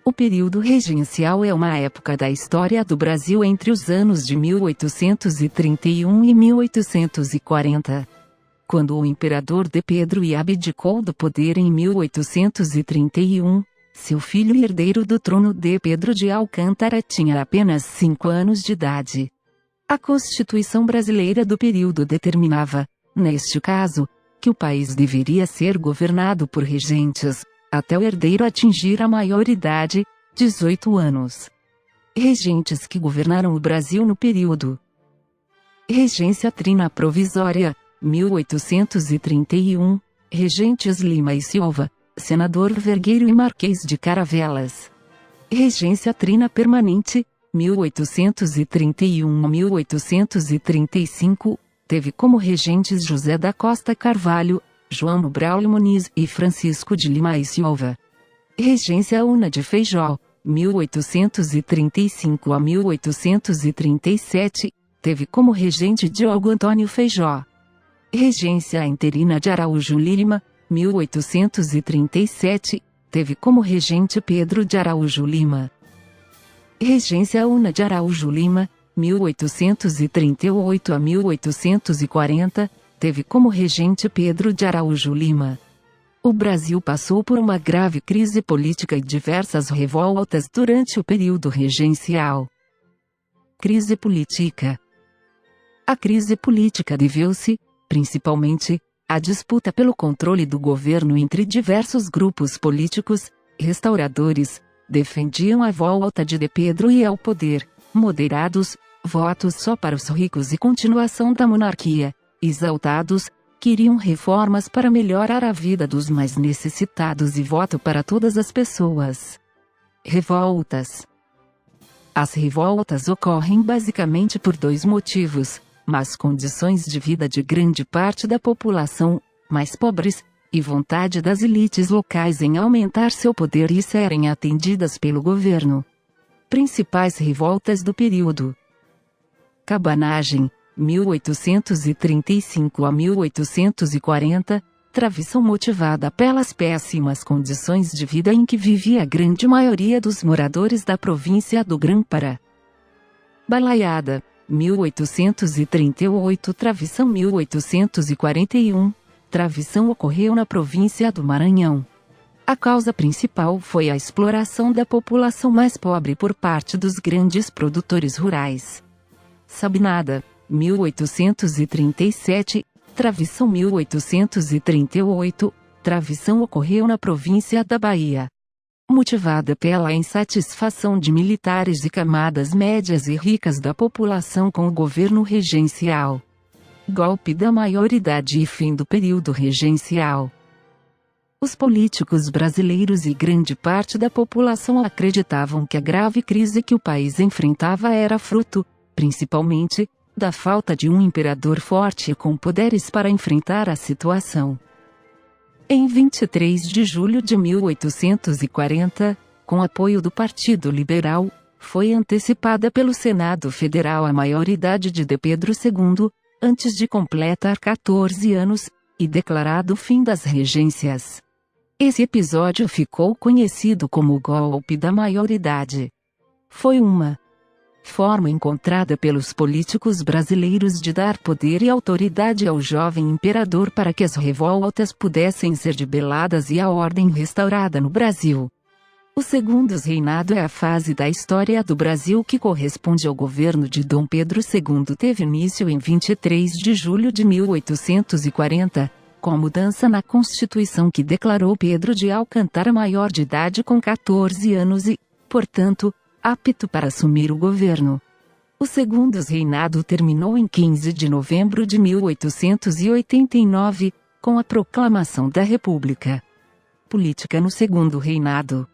O período regencial é uma época da história do Brasil entre os anos de 1831 e 1840. Quando o imperador Dom Pedro I abdicou do poder em 1831, seu filho e herdeiro do trono Dom Pedro de Alcântara tinha apenas 5 anos de idade. A Constituição brasileira do período determinava, neste caso, que o país deveria ser governado por regentes, até o herdeiro atingir a maioridade, 18 anos. Regentes que governaram o Brasil no período. Regência Trina Provisória, 1831, Regentes Lima e Silva, Senador Vergueiro e Marquês de Caravelas. Regência Trina Permanente, 1831 a 1835, teve como regentes José da Costa Carvalho, João Braulio Muniz e Francisco de Lima e Silva. Regência Una de Feijó, 1835 a 1837, teve como regente Diogo Antônio Feijó. Regência Interina de Araújo Lima, 1837, teve como regente Pedro de Araújo Lima. Regência Una de Araújo Lima, 1838 a 1840, teve como regente Pedro de Araújo Lima. O Brasil passou por uma grave crise política e diversas revoltas durante o período regencial. Crise política. A crise política deveu-se, principalmente, à disputa pelo controle do governo entre diversos grupos políticos. Restauradores defendiam a volta de Dom Pedro I ao poder, moderados, votos só para os ricos e continuação da monarquia. Exaltados, queriam reformas para melhorar a vida dos mais necessitados e voto para todas as pessoas. Revoltas. As revoltas ocorrem basicamente por 2 motivos: más condições de vida de grande parte da população, mais pobres, e vontade das elites locais em aumentar seu poder e serem atendidas pelo governo. Principais revoltas do período: cabanagem, 1835 a 1840, travissão motivada pelas péssimas condições de vida em que vivia a grande maioria dos moradores da província do Grã-Pará. Balaiada, 1838, travissão 1841, travissão ocorreu na província do Maranhão. A causa principal foi a exploração da população mais pobre por parte dos grandes produtores rurais. Sabinada, 1837, travissão 1838, travissão ocorreu na província da Bahia. Motivada pela insatisfação de militares e camadas médias e ricas da população com o governo regencial. Golpe da maioridade e fim do período regencial. Os políticos brasileiros e grande parte da população acreditavam que a grave crise que o país enfrentava era fruto, principalmente, da falta de um imperador forte e com poderes para enfrentar a situação. Em 23 de julho de 1840, com apoio do Partido Liberal, foi antecipada pelo Senado Federal a maioridade de Dom Pedro II, antes de completar 14 anos, e declarado o fim das regências. Esse episódio ficou conhecido como o golpe da maioridade. Foi uma forma encontrada pelos políticos brasileiros de dar poder e autoridade ao jovem imperador para que as revoltas pudessem ser debeladas e a ordem restaurada no Brasil. O segundo reinado é a fase da história do Brasil que corresponde ao governo de Dom Pedro II. Teve início em 23 de julho de 1840, com a mudança na Constituição que declarou Pedro de Alcântara maior de idade com 14 anos e, portanto, apto para assumir o governo. O segundo reinado terminou em 15 de novembro de 1889, com a proclamação da República. Política no segundo reinado.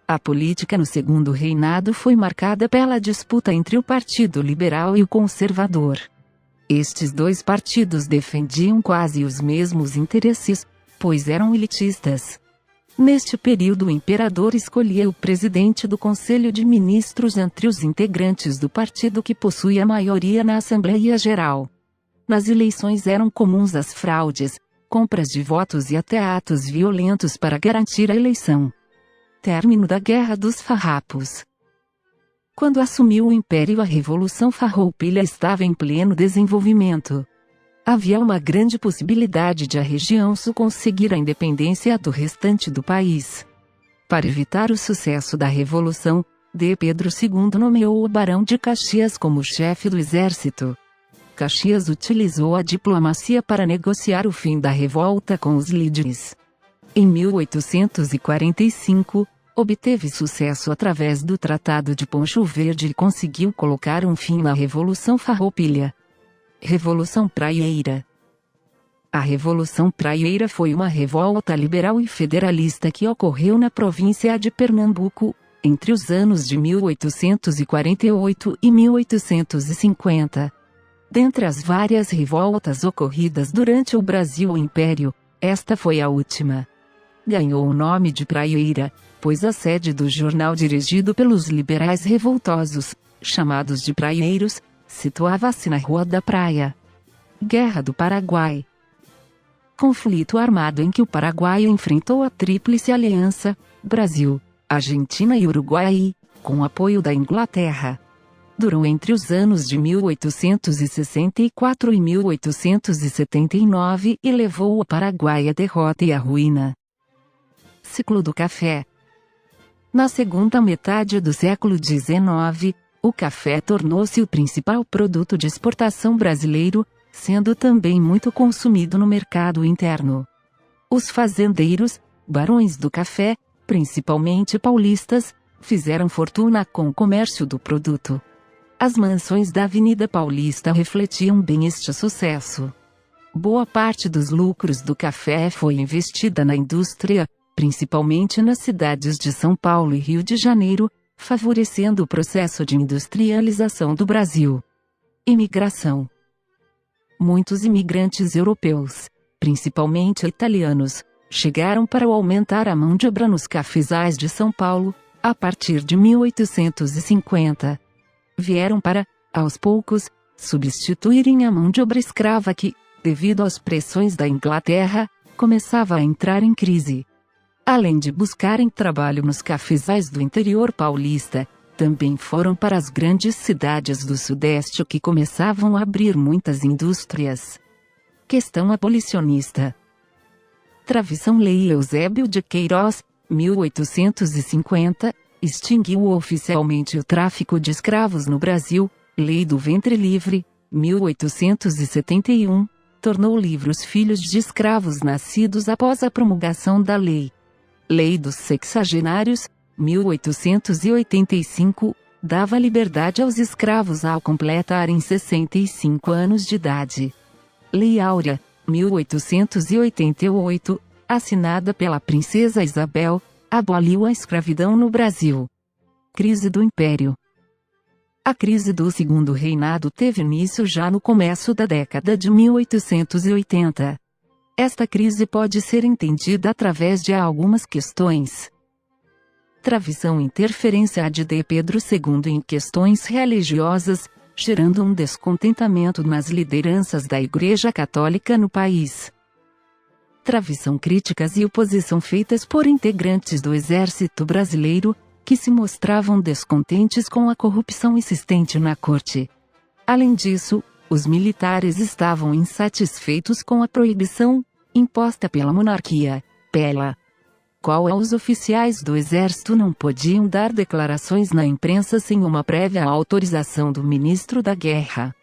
A política no segundo reinado foi marcada pela disputa entre o Partido Liberal e o Conservador. Estes 2 partidos defendiam quase os mesmos interesses, pois eram elitistas. Neste período o imperador escolhia o presidente do Conselho de Ministros entre os integrantes do partido que possui a maioria na Assembleia Geral. Nas eleições eram comuns as fraudes, compras de votos e até atos violentos para garantir a eleição. Término da Guerra dos Farrapos. Quando assumiu o Império, a Revolução Farroupilha estava em pleno desenvolvimento. Havia uma grande possibilidade de a região sul conseguir a independência do restante do país. Para evitar o sucesso da Revolução, D. Pedro II nomeou o Barão de Caxias como chefe do exército. Caxias utilizou a diplomacia para negociar o fim da revolta com os líderes. Em 1845, obteve sucesso através do Tratado de Poncho Verde e conseguiu colocar um fim na Revolução Farroupilha. Revolução Praieira. A Revolução Praieira foi uma revolta liberal e federalista que ocorreu na província de Pernambuco, entre os anos de 1848 e 1850. Dentre as várias revoltas ocorridas durante o Brasil Império, esta foi a última. Ganhou o nome de Praieira, pois a sede do jornal dirigido pelos liberais revoltosos, chamados de praieiros, situava-se na Rua da Praia. Guerra do Paraguai. Conflito armado em que o Paraguai enfrentou a Tríplice Aliança, Brasil, Argentina e Uruguai, com apoio da Inglaterra. Durou entre os anos de 1864 e 1879 e levou o Paraguai à derrota e à ruína. Ciclo do café. Na segunda metade do século XIX, o café tornou-se o principal produto de exportação brasileiro, sendo também muito consumido no mercado interno. Os fazendeiros, barões do café, principalmente paulistas, fizeram fortuna com o comércio do produto. As mansões da Avenida Paulista refletiam bem este sucesso. Boa parte dos lucros do café foi investida na indústria, principalmente nas cidades de São Paulo e Rio de Janeiro, favorecendo o processo de industrialização do Brasil. Imigração. Muitos imigrantes europeus, principalmente italianos, chegaram para aumentar a mão de obra nos cafezais de São Paulo, a partir de 1850. Vieram para, aos poucos, substituírem a mão de obra escrava que, devido às pressões da Inglaterra, começava a entrar em crise. Além de buscarem trabalho nos cafezais do interior paulista, também foram para as grandes cidades do Sudeste que começavam a abrir muitas indústrias. Questão abolicionista. Travissão Lei Eusébio de Queiroz, 1850, extinguiu oficialmente o tráfico de escravos no Brasil. Lei do Ventre Livre, 1871, tornou livres os filhos de escravos nascidos após a promulgação da lei. Lei dos Sexagenários, 1885, dava liberdade aos escravos ao completarem 65 anos de idade. Lei Áurea, 1888, assinada pela Princesa Isabel, aboliu a escravidão no Brasil. Crise do Império. A crise do Segundo Reinado teve início já no começo da década de 1880. Esta crise pode ser entendida através de algumas questões. Traição e interferência de D. Pedro II em questões religiosas, gerando um descontentamento nas lideranças da Igreja Católica no país. Traição, críticas e oposição feitas por integrantes do Exército Brasileiro, que se mostravam descontentes com a corrupção insistente na corte. Além disso, os militares estavam insatisfeitos com a proibição imposta pela monarquia, pela qual os oficiais do exército não podiam dar declarações na imprensa sem uma prévia autorização do ministro da Guerra.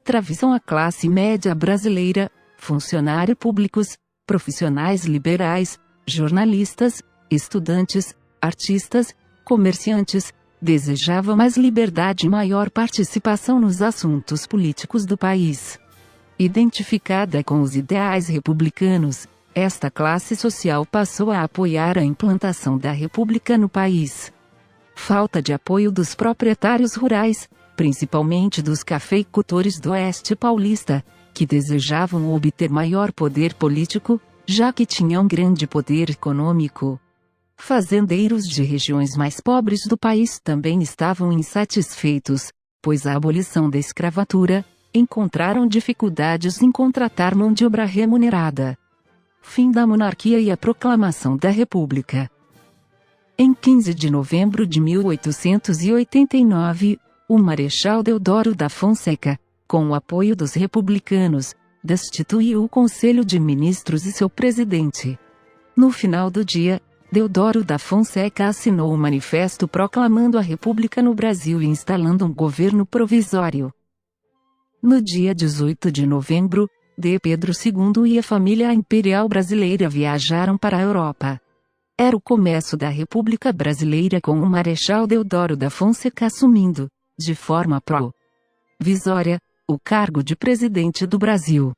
Traição à classe média brasileira, funcionários públicos, profissionais liberais, jornalistas, estudantes, artistas, comerciantes, desejava mais liberdade e maior participação nos assuntos políticos do país. Identificada com os ideais republicanos, esta classe social passou a apoiar a implantação da República no país. Falta de apoio dos proprietários rurais, principalmente dos cafeicultores do Oeste Paulista, que desejavam obter maior poder político, já que tinham grande poder econômico. Fazendeiros de regiões mais pobres do país também estavam insatisfeitos, pois a abolição da escravatura, encontraram dificuldades em contratar mão de obra remunerada. Fim da monarquia e a proclamação da República. Em 15 de novembro de 1889, o Marechal Deodoro da Fonseca, com o apoio dos republicanos, destituiu o Conselho de Ministros e seu presidente. No final do dia, Deodoro da Fonseca assinou o manifesto proclamando a República no Brasil e instalando um governo provisório. No dia 18 de novembro, D. Pedro II e a família imperial brasileira viajaram para a Europa. Era o começo da República Brasileira com o Marechal Deodoro da Fonseca assumindo, de forma provisória, o cargo de presidente do Brasil.